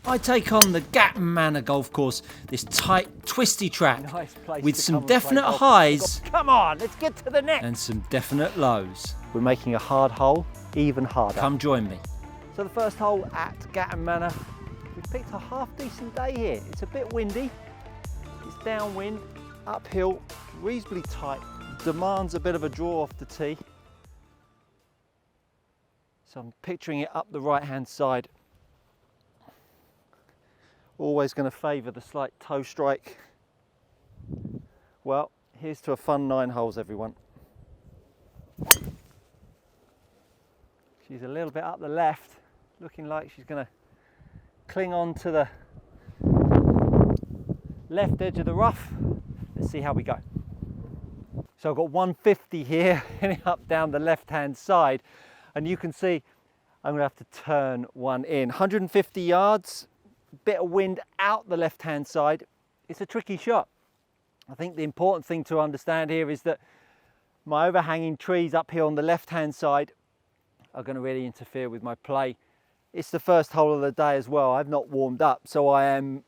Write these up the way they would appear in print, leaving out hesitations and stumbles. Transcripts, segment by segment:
I take on the Gatton Manor golf course, this tight, twisty track with some definite highs. Come on, let's get to the net. And some definite lows. We're making a hard hole even harder. Come join me. So the first hole at Gatton Manor, we picked a half decent day here. It's a bit windy, it's downwind, uphill, reasonably tight, demands a bit of a draw off the tee. So I'm picturing it up the right hand side. Always going to favour the slight toe strike. Well, here's to a fun 9 holes, everyone. She's a little bit up the left, looking like she's going to cling on to the left edge of the rough. Let's see how we go. So I've got 150 here, heading up down the left hand side, and you can see I'm going to have to turn one in. 150 yards. Bit of wind out the left hand side. It's a tricky shot. I think the important thing to understand here is that my overhanging trees up here on the left hand side are going to really interfere with my play. It's the first hole of the day as well. I've not warmed up, so I am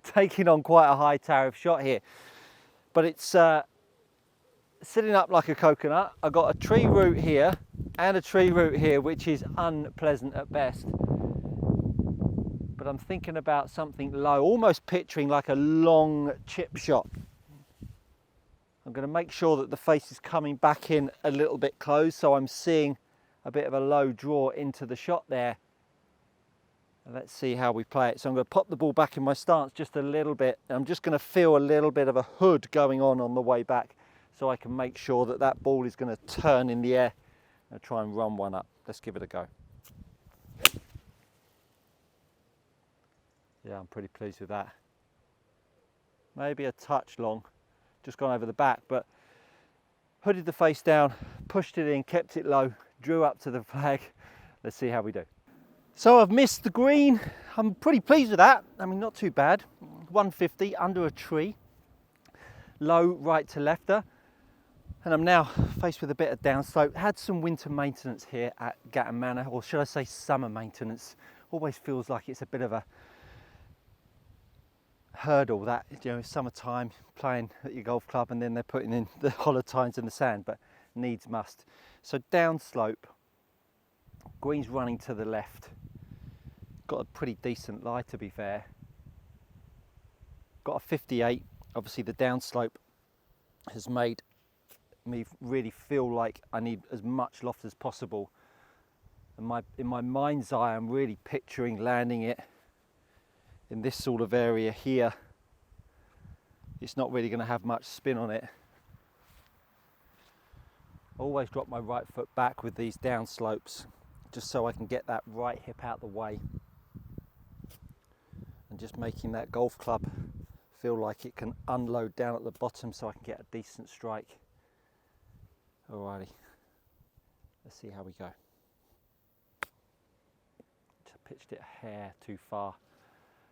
taking on quite a high tariff shot here, but it's sitting up like a coconut. I've got a tree root here and a tree root here, which is unpleasant at best. But I'm thinking about something low, almost picturing like a long chip shot. I'm going to make sure that the face is coming back in a little bit close, so I'm seeing a bit of a low draw into the shot there. And let's see how we play it. So I'm going to pop the ball back in my stance just a little bit. I'm just going to feel a little bit of a hood going on the way back, so I can make sure that that ball is going to turn in the air. I'll try and run one up. Let's give it a go. Yeah, I'm pretty pleased with that. Maybe a touch long, just gone over the back, but hooded the face down, pushed it in, kept it low, drew up to the flag. Let's see how we do. So I've missed the green. I'm pretty pleased with that. I mean, not too bad. 150 under a tree, low right to lefter. And I'm now faced with a bit of downslope. Had some winter maintenance here at Gatton Manor, or should I say summer maintenance. Always feels like it's a bit of a hurdle, that, you know, summertime playing at your golf club and then they're putting in the hollow tines in the sand, but needs must. So downslope, green's running to the left. Got a pretty decent lie, to be fair. Got a 58. Obviously the downslope has made me really feel like I need as much loft as possible. And in my mind's eye, I'm really picturing landing it in this sort of area here. It's not really going to have much spin on it. Always drop my right foot back with these down slopes, just so I can get that right hip out the way. And just making that golf club feel like it can unload down at the bottom so I can get a decent strike. Alrighty, let's see how we go. Just pitched it a hair too far,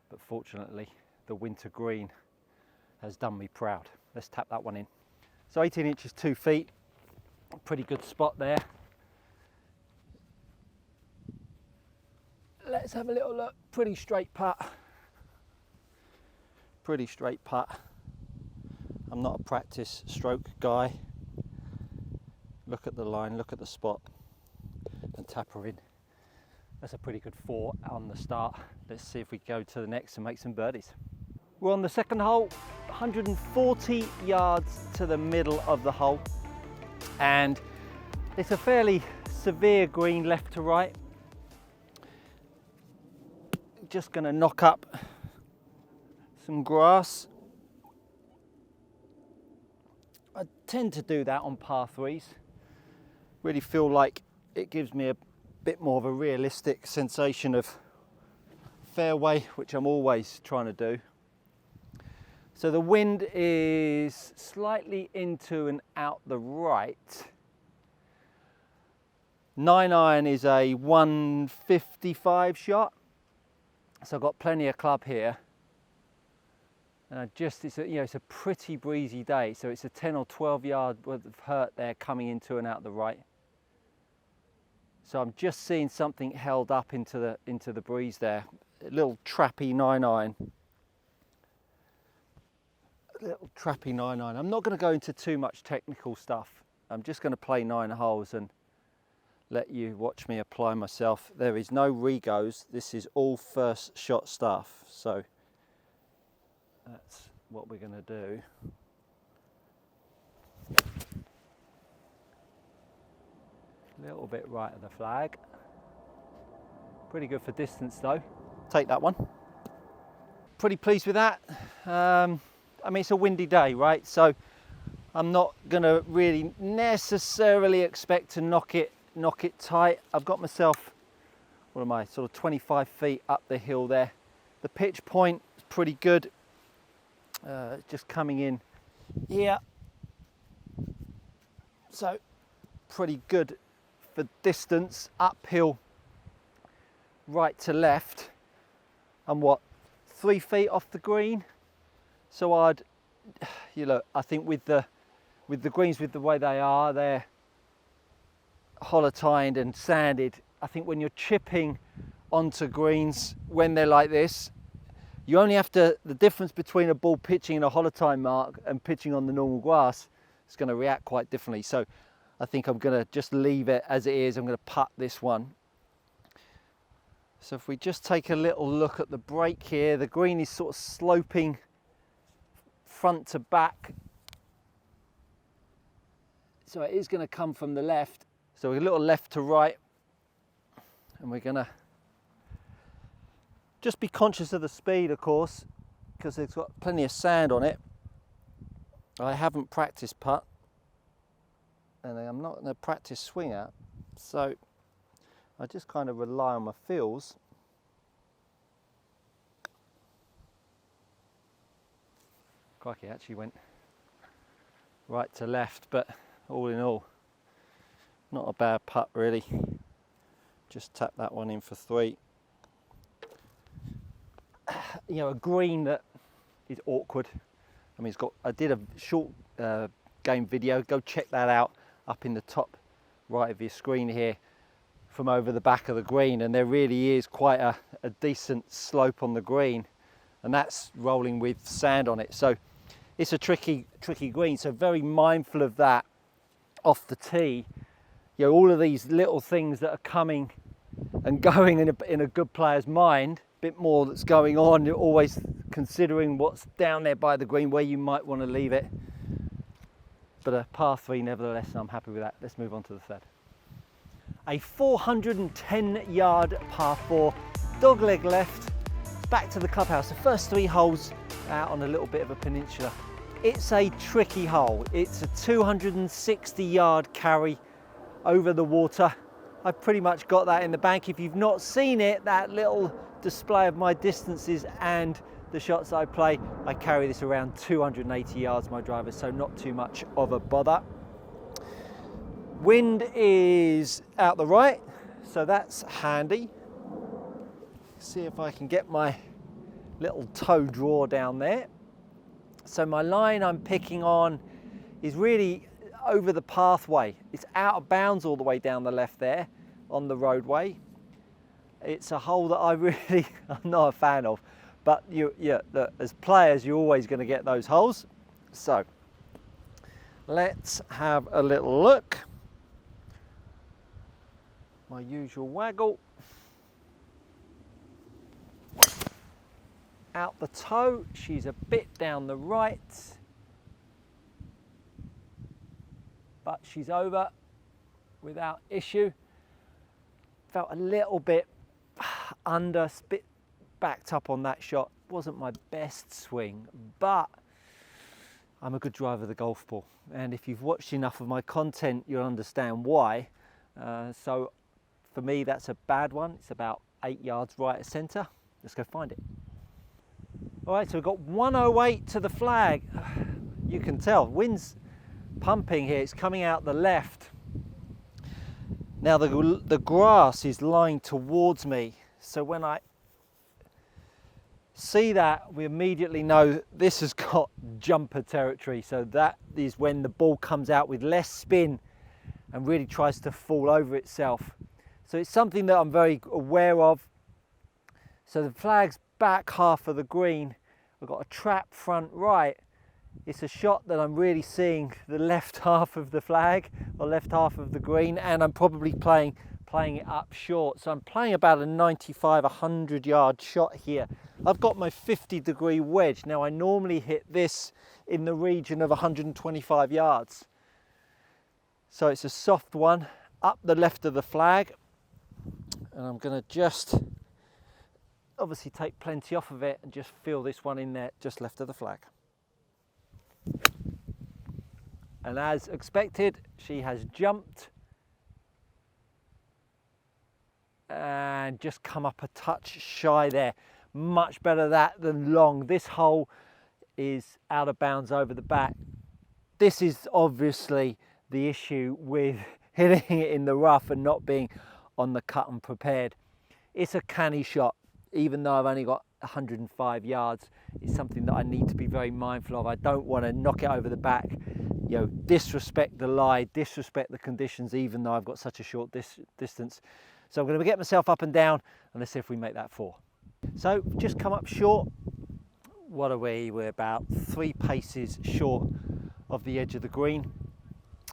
but fortunately the winter green has done me proud. Let's tap that one in. So 18 inches 2 feet, pretty good spot there. Let's have a little look. Pretty straight putt. Pretty straight putt. I'm not a practice stroke guy. Look at the line, look at the spot and tap her in. That's a pretty good 4 on the start. Let's see if we go to the next and make some birdies. We're on the second hole, 140 yards to the middle of the hole, and it's a fairly severe green left to right. Just going to knock up some grass. I tend to do that on par 3s. Really feel like it gives me a bit more of a realistic sensation of fairway, which I'm always trying to do. So the wind is slightly into and out the right. 9-iron is a 155 shot. So I've got plenty of club here. And it's a pretty breezy day. So it's a 10 or 12 yard worth of hurt there coming into and out the right. So I'm just seeing something held up into the breeze there. a little trappy 9-iron. Little trappy 9-iron. I'm not going to go into too much technical stuff. I'm just going to play 9 holes and let you watch me apply myself. There is no re-goes. This is all first shot stuff. So that's what we're going to do. A little bit right of the flag. Pretty good for distance though. Take that one. Pretty pleased with that. I mean, it's a windy day, right? So I'm not gonna really necessarily expect to knock it tight. I've got myself, what am I, sort of 25 feet up the hill there. The pitch point is pretty good. Just coming in here. So pretty good for distance, uphill, right to left. I'm what, 3 feet off the green? So I'd, you know, I think with the greens, with the way they are, they're holotined and sanded. I think when you're chipping onto greens, when they're like this, you only have to, the difference between a ball pitching in a holotine mark and pitching on the normal grass is going to react quite differently. So I think I'm going to just leave it as it is. I'm going to putt this one. So if we just take a little look at the break here, the green is sort of sloping front to back. So it is going to come from the left. So we're a little left to right. And we're going to just be conscious of the speed, of course, because it's got plenty of sand on it. I haven't practiced putt. And I'm not going to practice swing out, so I just kind of rely on my feels. Crikey, actually went right to left, but all in all, not a bad putt really. Just tap that one in for 3. You know, a green that is awkward. I mean, I did a short game video, go check that out. Up in the top right of your screen here from over the back of the green, and there really is quite a decent slope on the green, and that's rolling with sand on it. So it's a tricky green, so very mindful of that off the tee. You know, all of these little things that are coming and going in a good player's mind, a bit more that's going on. You're always considering what's down there by the green, where you might want to leave it. But a par 3 nevertheless, and I'm happy with that. Let's move on to the third. A 410-yard par 4, dogleg left, back to the clubhouse. The first 3 holes out on a little bit of a peninsula. It's a tricky hole. It's a 260-yard carry over the water. I've pretty much got that in the bank. If you've not seen it, that little display of my distances and the shots I play, I carry this around 280 yards, my driver, so not too much of a bother. Wind is out the right, so that's handy. See if I can get my little toe draw down there. So my line I'm picking on is really over the pathway. It's out of bounds all the way down the left there on the roadway. It's a hole that I'm not a fan of. But as players, you're always going to get those holes. So let's have a little look. My usual waggle. Out the toe, she's a bit down the right. But she's over without issue. Felt a little bit under, bit backed up on that shot. Wasn't my best swing, but I'm a good driver of the golf ball, and if you've watched enough of my content, you'll understand why. So for me, that's a bad one. It's about 8 yards right of centre. Let's go find it. All right, so we've got 108 to the flag. You can tell wind's pumping here. It's coming out the left. Now the grass is lying towards me, so when I see that, we immediately know this has got jumper territory. So that is when the ball comes out with less spin and really tries to fall over itself. So it's something that I'm very aware of. So the flag's back half of the green. I've got a trap front right. It's a shot that I'm really seeing the left half of the flag or left half of the green, and I'm probably playing it up short. So I'm playing about a 95, 100 yard shot here. I've got my 50-degree wedge. Now I normally hit this in the region of 125 yards. So it's a soft one up the left of the flag, and I'm going to just obviously take plenty off of it and just feel this one in there just left of the flag. And as expected, she has jumped and just come up a touch shy there. Much better that than long. This hole is out of bounds over the back. This is obviously the issue with hitting it in the rough and not being on the cut and prepared. It's a canny shot, even though I've only got 105 yards. It's something that I need to be very mindful of. I don't want to knock it over the back, you know, disrespect the lie, disrespect the conditions, even though I've got such a short distance. So I'm going to get myself up and down, and let's see if we make that 4. So just come up short. What are we? We're about 3 paces short of the edge of the green,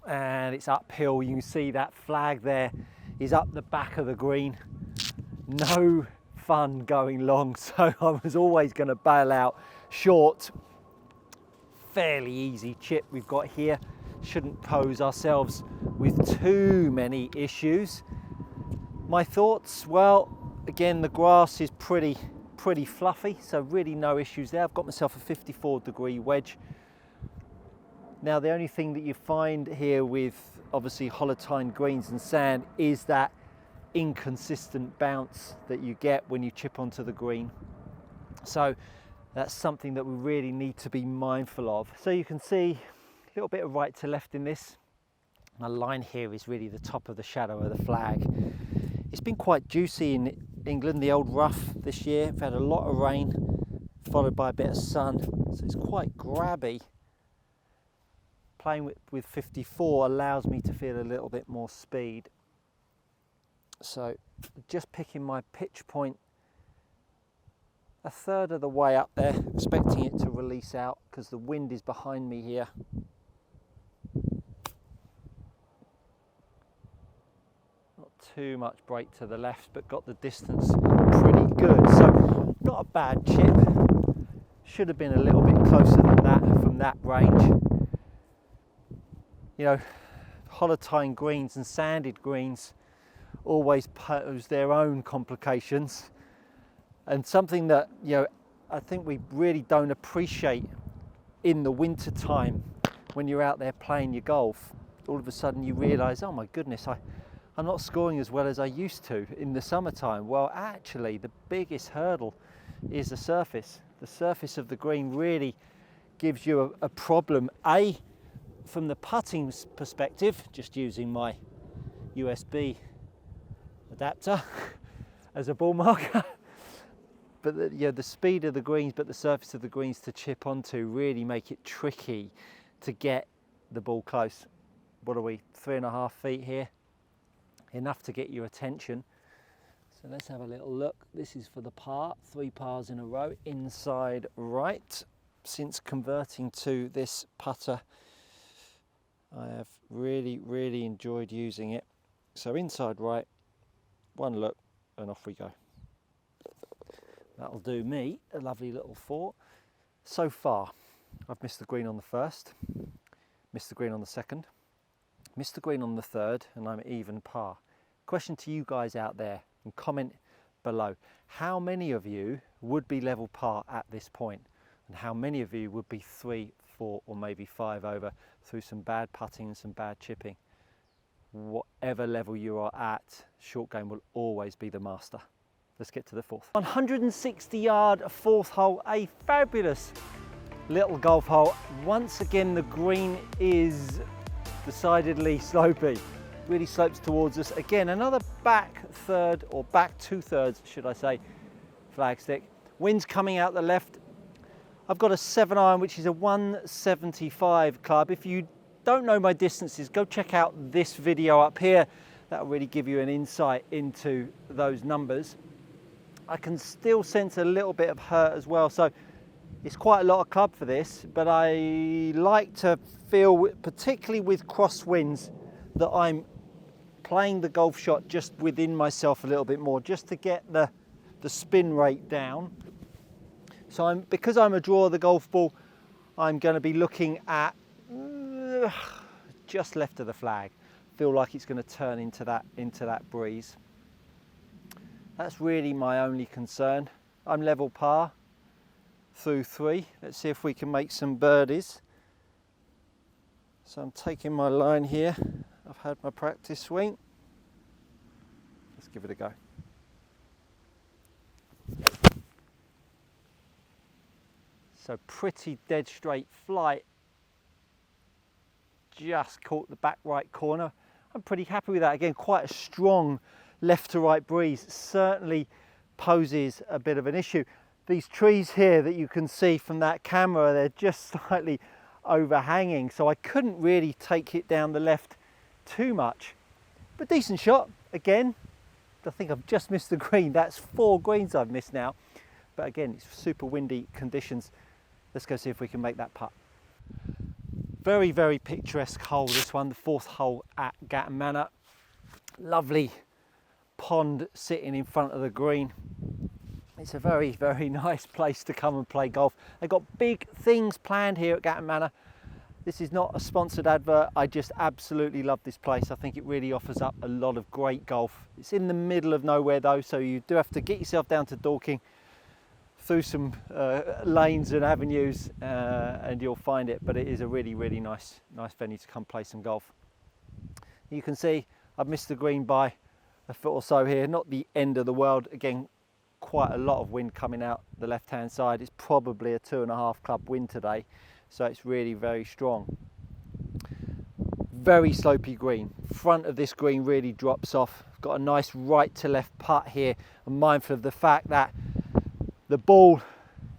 and it's uphill. You can see that flag there is up the back of the green. No fun going long, so I was always going to bail out short. Fairly easy chip we've got here. Shouldn't pose ourselves with too many issues. My thoughts, well, again, the grass is pretty fluffy, so really no issues there. I've got myself a 54-degree wedge. Now the only thing that you find here with obviously holotine greens and sand is that inconsistent bounce that you get when you chip onto the green. So that's something that we really need to be mindful of. So you can see a little bit of right to left in this. My line here is really the top of the shadow of the flag. It's been quite juicy in England, the old rough this year. We've had a lot of rain followed by a bit of sun, so it's quite grabby. Playing with 54 allows me to feel a little bit more speed. So just picking my pitch point a third of the way up there, expecting it to release out because the wind is behind me here. Not too much break to the left, but got the distance pretty good. So not a bad chip. Should have been a little bit closer than that from that range. You know, holotine greens and sanded greens always pose their own complications, and something that, you know, I think we really don't appreciate in the winter time when you're out there playing your golf. All of a sudden you realize, oh my goodness, I'm not scoring as well as I used to in the summertime. Well, actually the biggest hurdle is the surface. The surface of the green really gives you a problem, from the putting perspective, just using my USB adapter as a ball marker, but the speed of the greens, but the surface of the greens to chip onto really make it tricky to get the ball close. What are we, 3.5 feet here? Enough to get your attention. So let's have a little look. This is for the par, 3 pars in a row, inside right. Since converting to this putter, I have really enjoyed using it. So inside right, 1 look, and off we go. That'll do me a lovely little 4. So far, I've missed the green on the first, missed the green on the second, missed the green on the third, and I'm even par. Question to you guys out there, and comment below. How many of you would be level par at this point? And how many of you would be 3, 4, or maybe 5 over through some bad putting and some bad chipping? Whatever level you are at, short game will always be the master. Let's get to the 4th. 160 yard 4th hole, a fabulous little golf hole. Once again, the green is decidedly slopey. Really slopes towards us. Again, another back third, or back 2/3, should I say, flag stick. Wind's coming out the left. I've got a 7-iron, which is a 175 club. If you don't know my distances, go check out this video up here. That'll really give you an insight into those numbers. I can still sense a little bit of hurt as well. So it's quite a lot of club for this, but I like to feel, particularly with crosswinds, that I'm playing the golf shot just within myself a little bit more, just to get the spin rate down. So because I'm a drawer of the golf ball, I'm going to be looking at just left of the flag. Feel like it's going to turn into that breeze. That's really my only concern. I'm level par through 3. Let's see if we can make some birdies. So I'm taking my line here. I've had my practice swing. Let's give it a go. So pretty dead straight flight. Just caught the back right corner. I'm pretty happy with that. Again, quite a strong left to right breeze. Certainly poses a bit of an issue. These trees here that you can see from that camera, they're just slightly overhanging. So I couldn't really take it down the left too much. But decent shot. Again, I think I've just missed the green. That's 4 greens I've missed now. But again, it's super windy conditions. Let's go see if we can make that putt. Very, very picturesque hole, this one, the 4th hole at Gatton Manor. Lovely pond sitting in front of the green. It's a very, very nice place to come and play golf. They've got big things planned here at Gatton Manor. This is not a sponsored advert. I just absolutely love this place. I think it really offers up a lot of great golf. It's in the middle of nowhere though, so you do have to get yourself down to Dorking through some lanes and avenues and you'll find it, but it is a really, really nice venue to come play some golf. You can see I've missed the green by a foot or so here, not the end of the world. Again, quite a lot of wind coming out the left hand side. It's probably a 2.5 club wind today, so it's really very strong. Very slopey green. Front of this green really drops off. Got a nice right to left putt here. I'm mindful of the fact that the ball,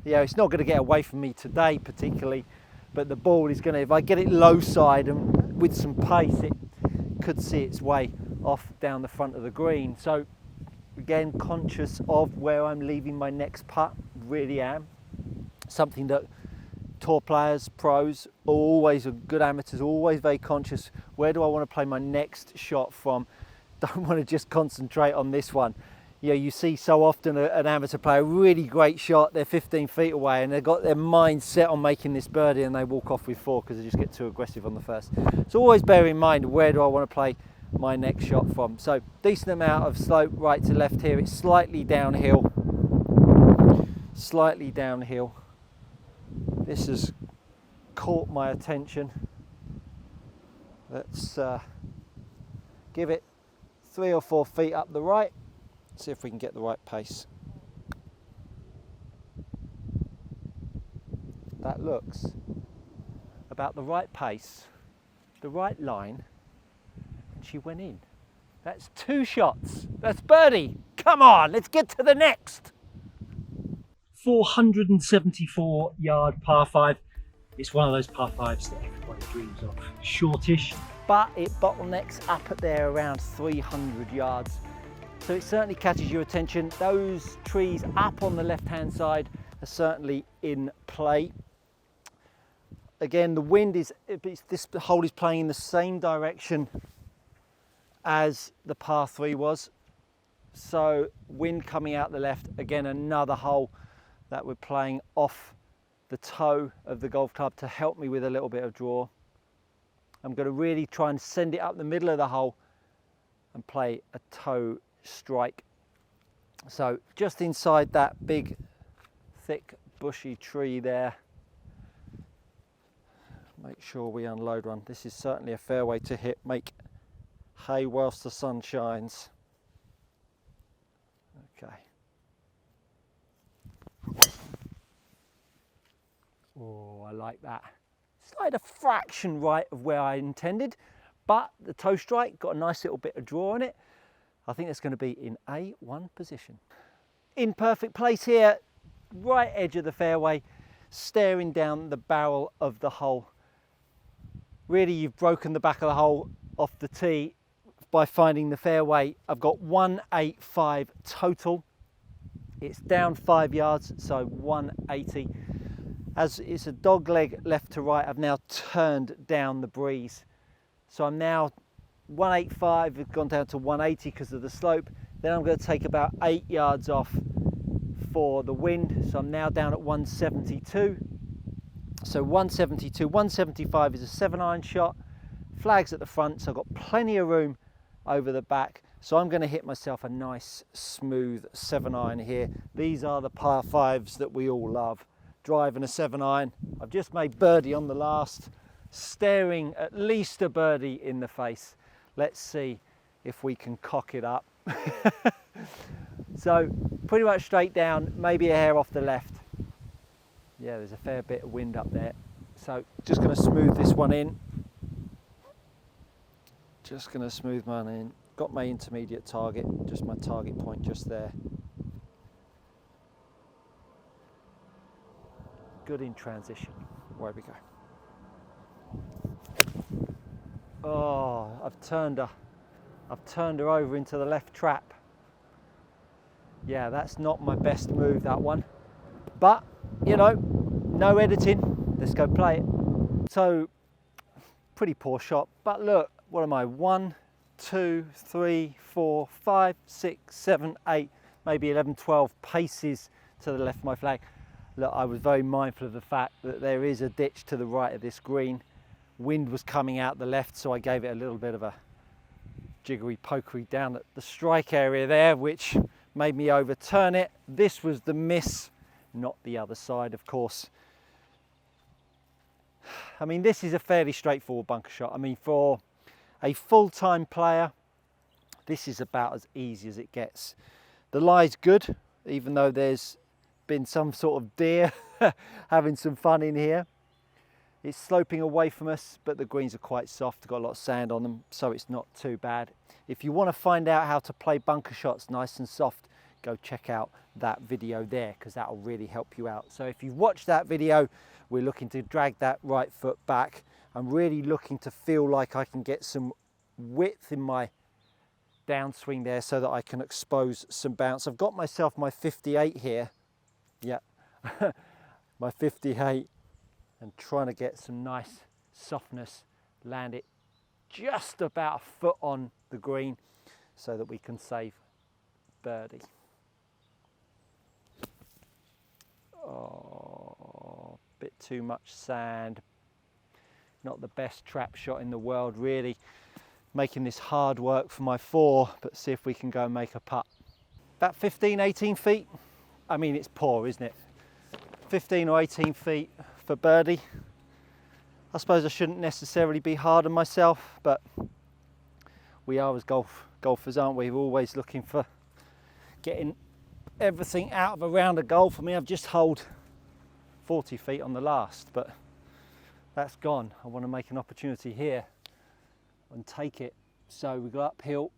it's not going to get away from me today particularly, but the ball is going to, if I get it low side and with some pace, it could see its way off down the front of the green. So again, conscious of where I'm leaving my next putt, really am. Something that tour players, pros, always, good amateurs, always very conscious. Where do I want to play my next shot from? Don't want to just concentrate on this one. You see so often an amateur play a really great shot, they're 15 feet away and they've got their mind set on making this birdie and they walk off with 4 because they just get too aggressive on the first. So always bear in mind, where do I want to play my next shot from? So decent amount of slope right to left here. It's slightly downhill. Slightly downhill. This has caught my attention. Let's give it 3 or 4 feet up the right. See if we can get the right pace. That looks about the right pace, the right line, and she went in. That's 2 shots. That's birdie. Come on, let's get to the next. 474 yard par 5. It's one of those par 5s that everybody dreams of. Shortish, but it bottlenecks up at there around 300 yards. So it certainly catches your attention. Those trees up on the left hand side are certainly in play. Again, the wind is, this hole is playing in the same direction as the par 3 was. So wind coming out the left. Again, another hole that we're playing off the toe of the golf club to help me with a little bit of draw. I'm going to really try and send it up the middle of the hole and play a toe strike. So just inside that big thick bushy tree there. Make sure we unload one. This is certainly a fairway to hit, make hay whilst the sun shines. Okay. Oh, I like that. Slide a fraction right of where I intended, but the toe strike got a nice little bit of draw in it. I think it's going to be in A1 position. In perfect place here, right edge of the fairway, staring down the barrel of the hole. Really, you've broken the back of the hole off the tee by finding the fairway. I've got 185 total It's down 5 yards, so 180. As it's a dog leg left to right, I've now turned down the breeze. So I'm now 185, it's gone down to 180 because of the slope. Then I'm going to take about 8 yards off for the wind. So I'm now down at 172. So 172, 175 is a 7-iron shot. Flags at the front, so I've got plenty of room over the back. So I'm going to hit myself a nice smooth 7-iron here. These are the par 5s that we all love. Driving a 7-iron. I've just made birdie on the last, staring at least a birdie in the face. Let's see if we can cock it up. So pretty much straight down, maybe a hair off the left. Yeah, there's a fair bit of wind up there. So just going to smooth this one in. Just going to smooth mine in. Got my intermediate target, just my target point just there. Good in transition. Where we go. Oh, I've turned her over into the left trap. Yeah, that's not my best move, that one. But, you know, no editing. Let's go play it. So, pretty poor shot. But look, what am I? 1, 2, 3, 4, 5, 6, 7, 8, maybe 11, 12 paces to the left of my flag. Look, I was very mindful of the fact that there is a ditch to the right of this green. Wind was coming out the left, so I gave it a little bit of a jiggery pokery down at the strike area there, which made me overturn it. This was the miss, not the other side, of course. I mean, this is a fairly straightforward bunker shot. I mean, for a full-time player, this is about as easy as it gets. The lie's good, even though there's been some sort of deer having some fun in here. It's sloping away from us, but the greens are quite soft, got a lot of sand on them, so it's not too bad. If you want to find out how to play bunker shots nice and soft, go check out that video there, because that will really help you out. So if you've watched that video, we're looking to drag that right foot back. I'm really looking to feel like I can get some width in my downswing there so that I can expose some bounce. I've got myself my 58 here. Yeah, my 58, and trying to get some nice softness, land it just about a foot on the green so that we can save birdie. Oh, bit too much sand. Not the best trap shot in the world, really. Making this hard work for my 4, but see if we can go and make a putt. About 15, 18 feet. I mean, it's poor, isn't it? 15 or 18 feet for birdie. I suppose I shouldn't necessarily be hard on myself, but we are as golfers, aren't we? We're always looking for getting everything out of a round of golf. I mean, I've just holed 40 feet on the last, but that's gone. I want to make an opportunity here and take it. So we go uphill.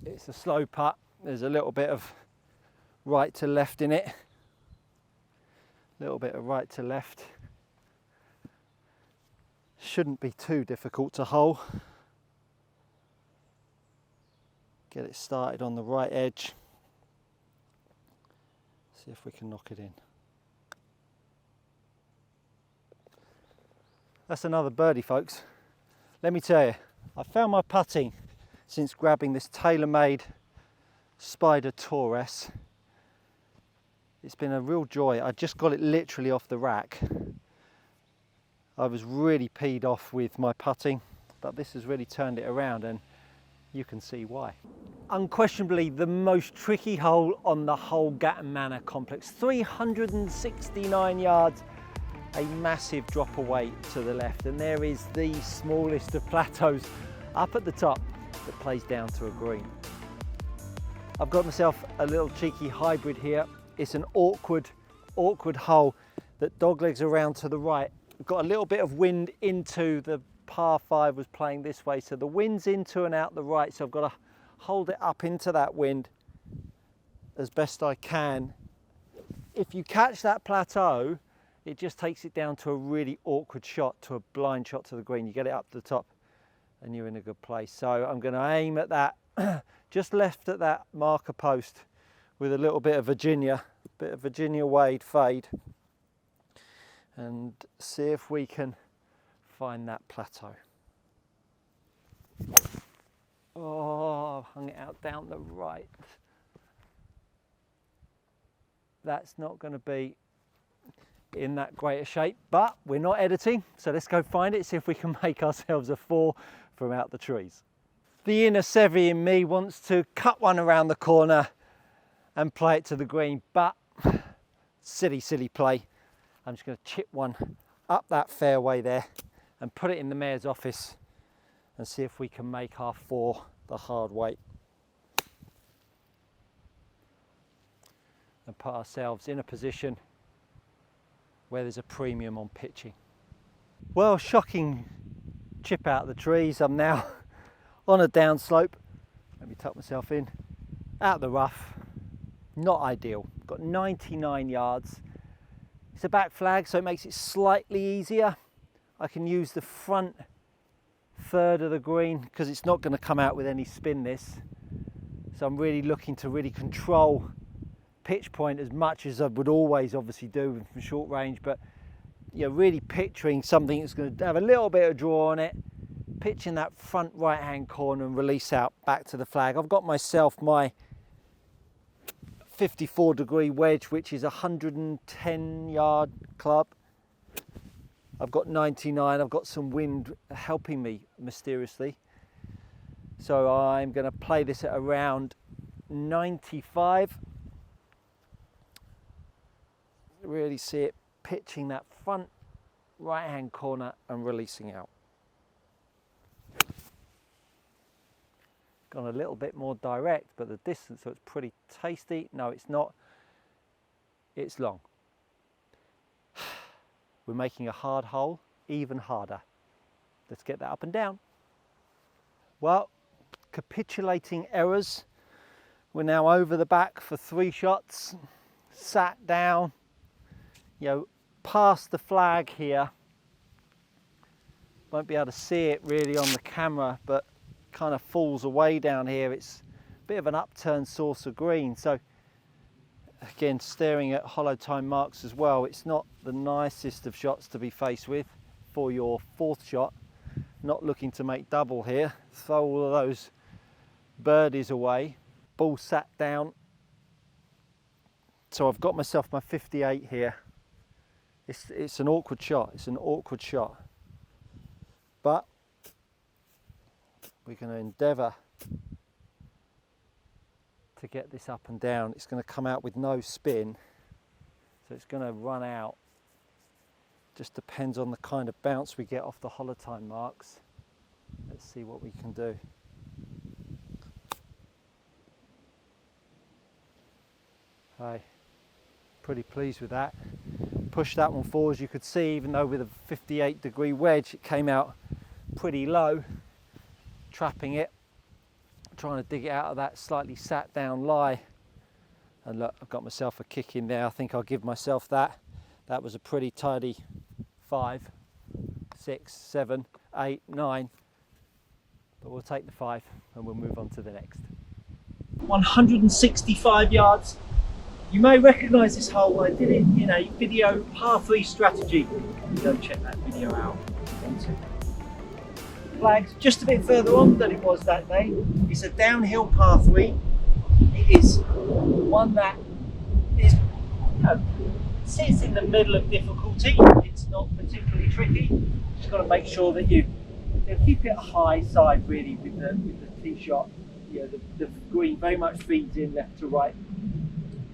It's a slow putt. There's a little bit of right to left in it. A little bit of right to left. Shouldn't be too difficult to hole. Get it started on the right edge. See if we can knock it in. That's another birdie, folks. Let me tell you, I found my putting since grabbing this TaylorMade Spider Taurus. It's been a real joy. I just got it literally off the rack. I was really peed off with my putting, but this has really turned it around, and you can see why. Unquestionably the most tricky hole on the whole Gatton Manor complex. 369 yards, a massive drop away to the left, and there is the smallest of plateaus up at the top that plays down to a green. I've got myself a little cheeky hybrid here. It's an awkward hole that doglegs around to the right. We've got a little bit of wind into the par 5 was playing this way, so the wind's into and out the right, so I've got to hold it up into that wind as best I can. If you catch that plateau, it just takes it down to a really awkward shot, to a blind shot to the green. You get it up to the top and you're in a good place. So I'm going to aim at that, just left at that marker post, with a little bit of Virginia Wade fade, and see if we can find that plateau. Oh, I've hung it out down the right. That's not going to be in that great a shape, but we're not editing, so let's go find it, see if we can make ourselves a 4 from out the trees. The inner Sevy in me wants to cut one around the corner and play it to the green, but silly play. I'm just going to chip one up that fairway there and put it in the mayor's office and see if we can make our 4 the hard way and put ourselves in a position where there's a premium on pitching. Well, shocking chip out of the trees. I'm now on a downslope. Let me tuck myself in. Out the rough. Not ideal. Got 99 yards. It's a back flag, so it makes it slightly easier. I can use the front third of the green because it's not going to come out with any spin this. So I'm really looking to really control pitch point as much as I would always obviously do from short range, but really picturing something that's going to have a little bit of draw on it, pitching that front right hand corner and release out back to the flag. I've got myself my 54-degree wedge, which is a 110-yard club. I've got 99, I've got some wind helping me mysteriously, so I'm going to play this at around 95. Really see it pitching that front right hand corner and releasing out. Gone a little bit more direct, but the distance looks pretty tasty. No, it's not. It's long. We're making a hard hole even harder. Let's get that up and down. Well, capitulating errors. We're now over the back for 3 shots. Sat down. Past the flag here. Won't be able to see it really on the camera, but kind of falls away down here. It's a bit of an upturned source of green, so again staring at hollow time marks as well. It's not the nicest of shots to be faced with for your 4th shot. Not looking to make double here. Throw all of those birdies away. Ball sat down, so I've got myself my 58 here. It's an awkward shot. It's an awkward shot, but we're going to endeavour to get this up and down. It's going to come out with no spin, so it's going to run out. Just depends on the kind of bounce we get off the hollow time marks. Let's see what we can do. Hey, pretty pleased with that. Push that one forward, as you could see, even though with a 58-degree wedge it came out pretty low. Trapping it, trying to dig it out of that slightly sat down lie, and look, I've got myself a kick in there. I think I'll give myself that. That was a pretty tidy 5, 6, 7, 8, 9, but we'll take the 5 and we'll move on to the next. 165 yards. You may recognise this hole. I did it in a video, par 3 strategy. Go check that video out. Flags just a bit further on than it was that day. It's a downhill par 3. It is one that is sits in the middle of difficulty. It's not particularly tricky. Just got to make sure that you keep it a high side really with the tee shot. The green very much feeds in left to right.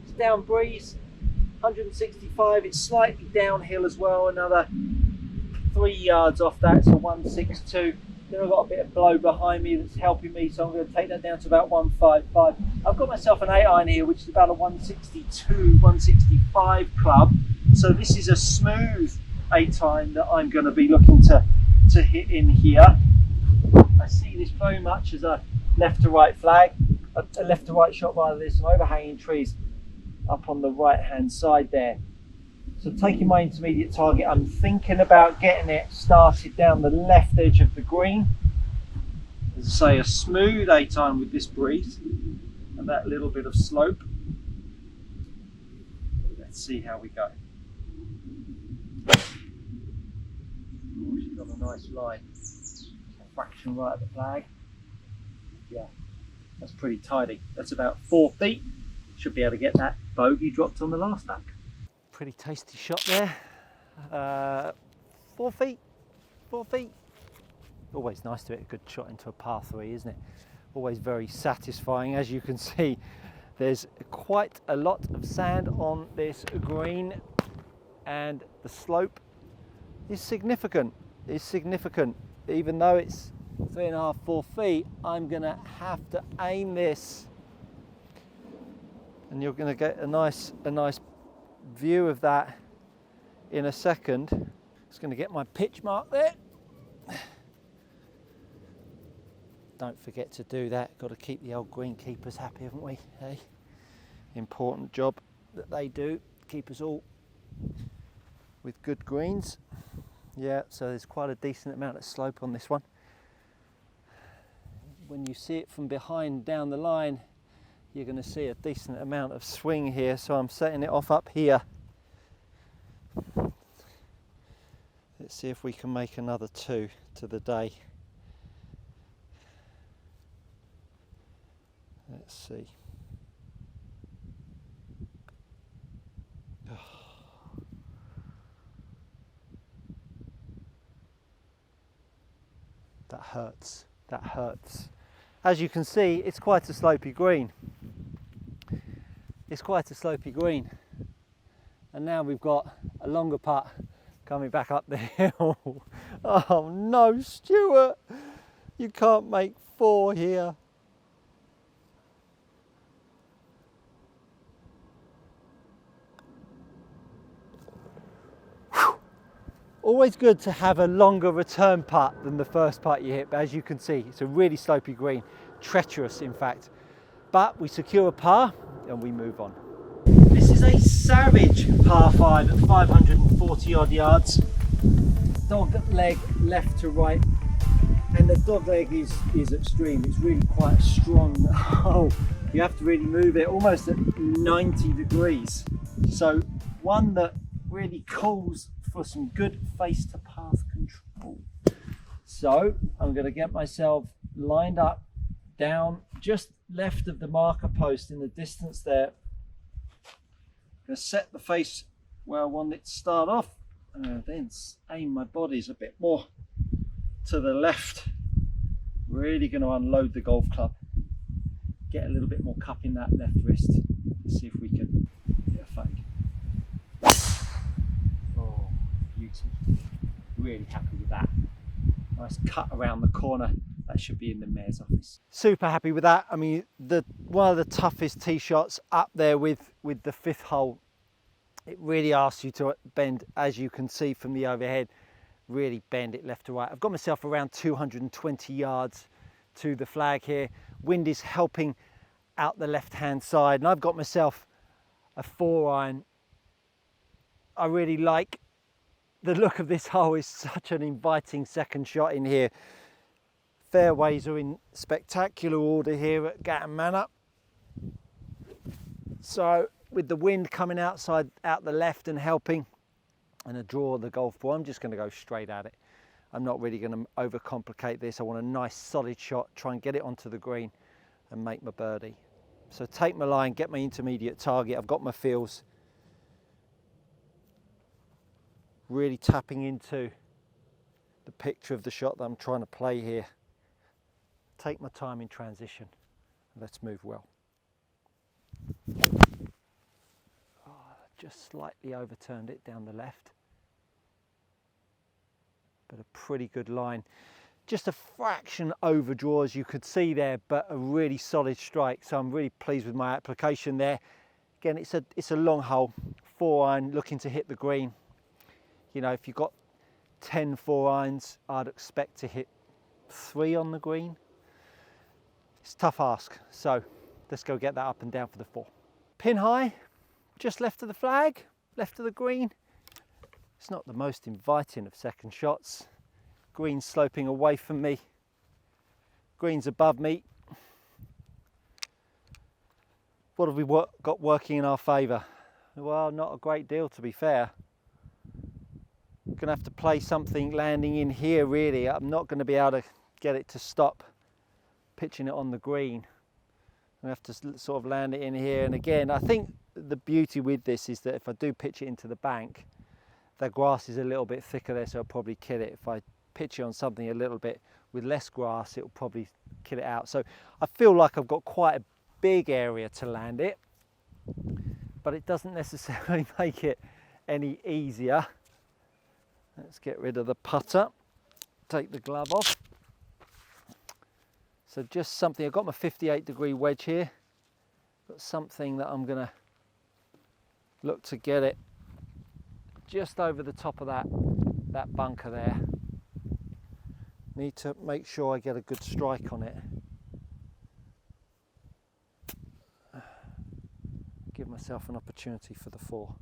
It's down breeze, 165. It's slightly downhill as well. Another 3 yards off that, so 162. Then I've got a bit of blow behind me that's helping me, so I'm going to take that down to about 155. I've got myself an 8-iron here, which is about a 162, 165 club. So this is a smooth 8-iron that I'm going to be looking to hit in here. I see this very much as a left to right flag, a left to right shot rather. There's some overhanging trees up on the right hand side there. So taking my intermediate target, I'm thinking about getting it started down the left edge of the green. As I say, a smooth 8-iron with this breeze and that little bit of slope. Let's see how we go. Oh, she's got a nice line. A fraction right at the flag. Yeah, that's pretty tidy. That's about 4 feet. Should be able to get that bogey dropped on the last back. Pretty tasty shot there. 4 feet. 4 feet. Always nice to hit a good shot into a par 3, isn't it? Always very satisfying. As you can see, there's quite a lot of sand on this green, and the slope is significant. Even though it's 3.5, 4 feet, I'm gonna have to aim this, and you're gonna get a nice view of that in a second. Just gonna get my pitch mark there. Don't forget to do that. Got to keep the old greenkeepers happy, haven't we? Hey, important job that they do. Keep us all with good greens. Yeah, so there's quite a decent amount of slope on this one. When you see it from behind down the line, you're going to see a decent amount of swing here. So I'm setting it off up here. Let's see if we can make another 2 to the day. Let's see. Oh. That hurts. That hurts. As you can see, it's quite a slopey green. It's quite a slopey green. And now we've got a longer putt coming back up the hill. Oh no, Stuart! You can't make 4 here. Always good to have a longer return putt than the first putt you hit, but as you can see, it's a really slopey green, treacherous in fact. But we secure a par and we move on. This is a savage par 5 at 540 odd yards. Dog leg left to right, and the dog leg is extreme. It's really quite strong. Oh, you have to really move it almost at 90 degrees. So one that really calls for some good face to path control. So I'm going to get myself lined up down just left of the marker post in the distance there. I'm going to set the face where I want it to start off, and then aim my bodies a bit more to the left. Really going to unload the golf club, get a little bit more cup in that left wrist. Let's see if we can get a fake. Really happy with that. Nice cut around the corner. That should be in the mayor's office. Super happy with that. I mean, one of the toughest tee shots up there with the 5th hole. It really asks you to bend, as you can see from the overhead, really bend it left to right. I've got myself around 220 yards to the flag here. Wind is helping out the left-hand side, and I've got myself a 4-iron. I really like the look of this hole. Is such an inviting second shot in here. Fairways are in spectacular order here at Gatton Manor. So with the wind coming out the left and helping, and a draw of the golf ball, I'm just going to go straight at it. I'm not really going to overcomplicate this. I want a nice solid shot, try and get it onto the green and make my birdie. So take my line, get my intermediate target. I've got my feels. Really tapping into the picture of the shot that I'm trying to play here. Take my time in transition. Let's move well. Oh, just slightly overturned it down the left. But a pretty good line. Just a fraction overdraw, as you could see there, but a really solid strike. So I'm really pleased with my application there. Again, it's a long hole, 4-iron, looking to hit the green. You know, if you've got 10 4-irons, I'd expect to hit 3 on the green. It's a tough ask, so let's go get that up and down for the 4. Pin high, just left of the flag, left of the green. It's not the most inviting of second shots. Green sloping away from me, green's above me. What have we got working in our favour? Well, not a great deal, to be fair. I'm going to have to play something landing in here, really. I'm not going to be able to get it to stop pitching it on the green. I have to sort of land it in here. And again, I think the beauty with this is that if I do pitch it into the bank, the grass is a little bit thicker there, so it'll probably kill it. If I pitch it on something a little bit with less grass, it'll probably kill it out. So I feel like I've got quite a big area to land it, but it doesn't necessarily make it any easier. Let's get rid of the putter, take the glove off. So just something, I've got my 58-degree wedge here, got something that I'm gonna look to get it just over the top of that bunker there. Need to make sure I get a good strike on it. Give myself an opportunity for the 4.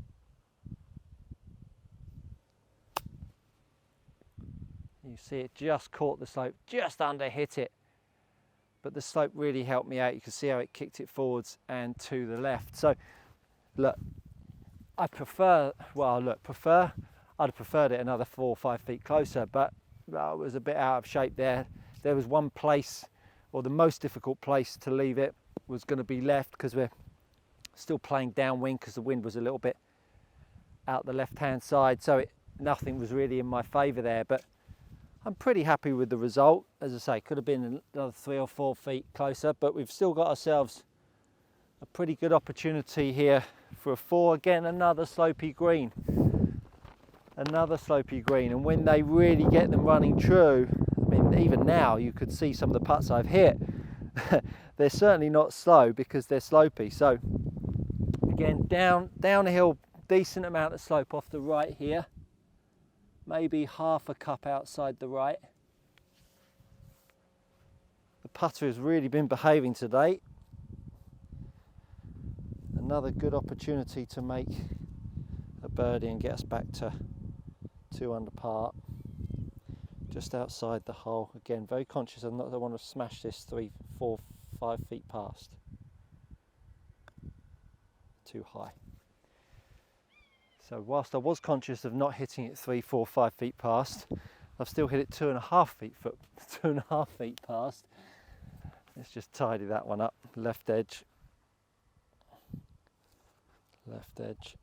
You see it just caught the slope, just under hit it. But the slope really helped me out. You can see how it kicked it forwards and to the left. So look, I prefer, well look, I'd have preferred it another 4 or 5 feet closer, but I was a bit out of shape there. There was one place, or the most difficult place to leave it was going to be left, because we're still playing downwind because the wind was a little bit out the left-hand side. So nothing was really in my favour there, but I'm pretty happy with the result. As I say, could have been another 3 or 4 feet closer, but we've still got ourselves a pretty good opportunity here for a 4. Again, another slopey green. Another slopey green. And when they really get them running true, I mean, even now you could see some of the putts I've hit. They're certainly not slow because they're slopey. So again, downhill, decent amount of slope off the right here. Maybe half a cup outside the right. The putter has really been behaving today. Another good opportunity to make a birdie and get us back to 2 under par. Just outside the hole. Again, very conscious I don't want to smash this 3, 4, 5 feet past. Too high. So whilst I was conscious of not hitting it 3, 4, 5 feet past, I've still hit it 2.5 feet past. Let's just tidy that one up. Left edge. Left edge.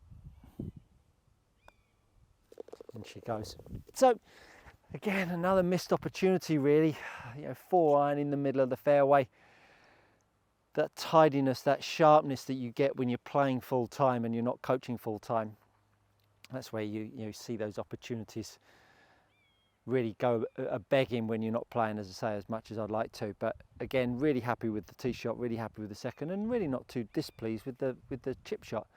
And she goes. So again, another missed opportunity really. 4 iron in the middle of the fairway. That tidiness, that sharpness that you get when you're playing full time and you're not coaching full time. That's where you see those opportunities really go a begging when you're not playing, as I say, as much as I'd like to. But again, really happy with the tee shot, really happy with the second, and really not too displeased with the chip shot.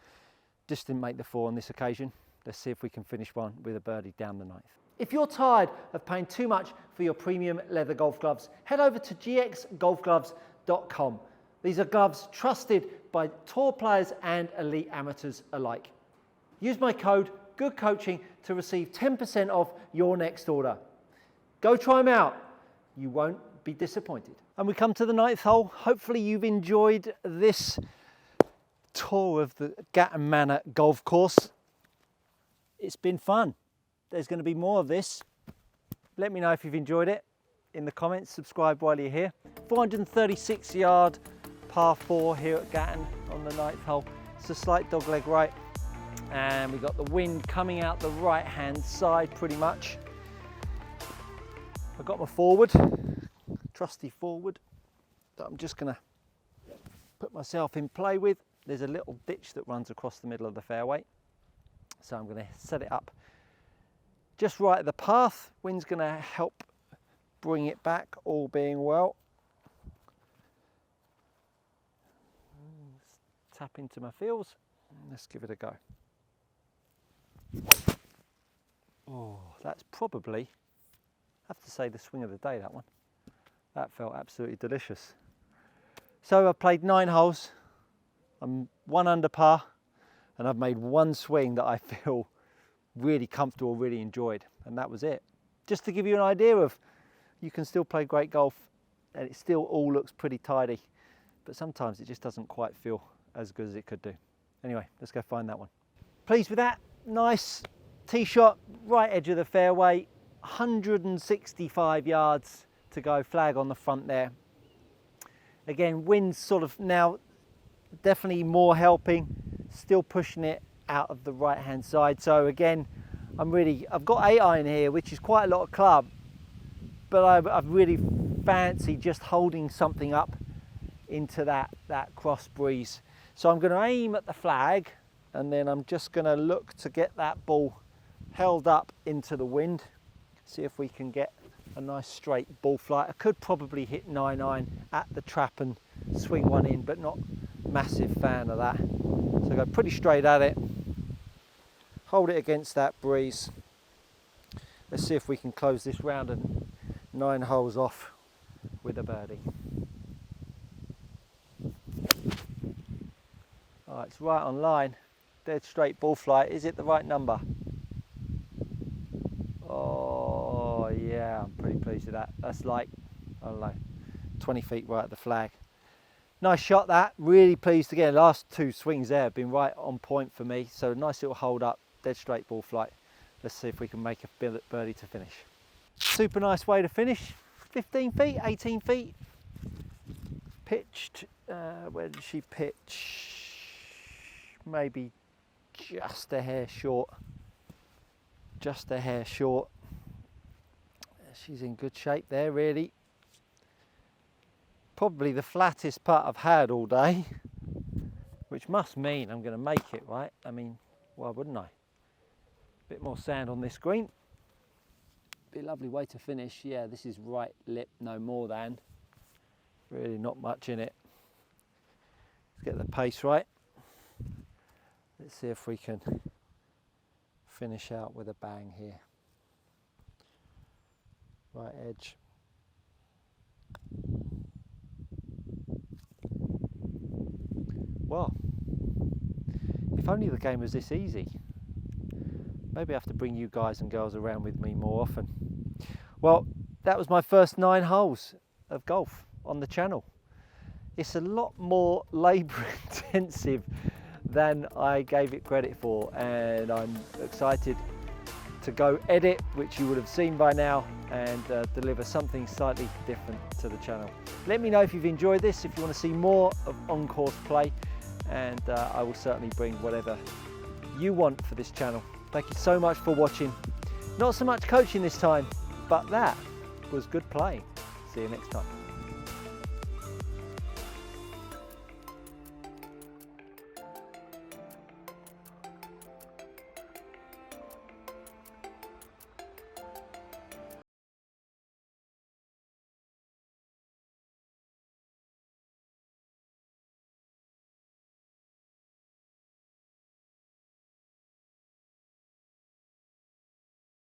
Just didn't make the 4 on this occasion. Let's see if we can finish one with a birdie down the 9th. If you're tired of paying too much for your premium leather golf gloves, head over to gxgolfgloves.com. These are gloves trusted by tour players and elite amateurs alike. Use my code GOODCOACHING to receive 10% off your next order. Go try them out. You won't be disappointed. And we come to the 9th hole. Hopefully you've enjoyed this tour of the Gatton Manor golf course. It's been fun. There's going to be more of this. Let me know if you've enjoyed it in the comments. Subscribe while you're here. 436 yard par 4 here at Gatton on the 9th hole. It's a slight dogleg right. And we've got the wind coming out the right hand side pretty much. I've got my forward, trusty forward, that I'm just going to put myself in play with. There's a little ditch that runs across the middle of the fairway. So I'm going to set it up just right at the path. Wind's going to help bring it back, all being well. Tap into my feels. Let's give it a go. Oh, that's probably, I have to say, the swing of the day, that one. That felt absolutely delicious. So I've played 9 holes. I'm 1 under par, and I've made 1 swing that I feel really comfortable, really enjoyed, and that was it. Just to give you an idea of, you can still play great golf, and it still all looks pretty tidy, but sometimes it just doesn't quite feel as good as it could do. Anyway, let's go find that one. pleased with that. Nice tee shot, right edge of the fairway, 165 yards to go, flag on the front there. Again, wind's sort of now definitely more helping, still pushing it out of the right hand side. So again, I've got 8 iron here, which is quite a lot of club, but I've really fancied just holding something up into that cross breeze. So I'm going to aim at the flag, and then I'm just going to look to get that ball held up into the wind. See if we can get a nice straight ball flight. I could probably hit 9 iron at the trap and swing one in, but not massive fan of that. So go pretty straight at it, hold it against that breeze. Let's see if we can close this round and 9 holes off with a birdie. All right, it's right on line, dead straight ball flight. Is it the right number? Oh yeah, I'm pretty pleased with that. That's like, I don't know, 20 feet right at the flag. Nice shot that, really pleased again. Last 2 swings there have been right on point for me. So nice little hold up, dead straight ball flight. Let's see if we can make a birdie to finish. Super nice way to finish. 15 feet, 18 feet. Pitched, where did she pitch? Maybe just a hair short. Just a hair short. She's in good shape there, really. Probably the flattest putt I've had all day, which must mean I'm going to make it, right? I mean, why wouldn't I? Bit more sand on this green. Be a lovely way to finish. Yeah, this is right lip, no more than. Really not much in it. Let's get the pace right. Let's see if we can finish out with a bang here. Right edge. Well, if only the game was this easy. Maybe I have to bring you guys and girls around with me more often. Well, that was my first 9 holes of golf on the channel. It's a lot more labour intensive than I gave it credit for, and I'm excited to go edit, which you would have seen by now, and deliver something slightly different to the channel. Let me know if you've enjoyed this, if you want to see more of on-course play, and I will certainly bring whatever you want for this channel. Thank you so much for watching. Not so much coaching this time, but that was good playing. See you next time.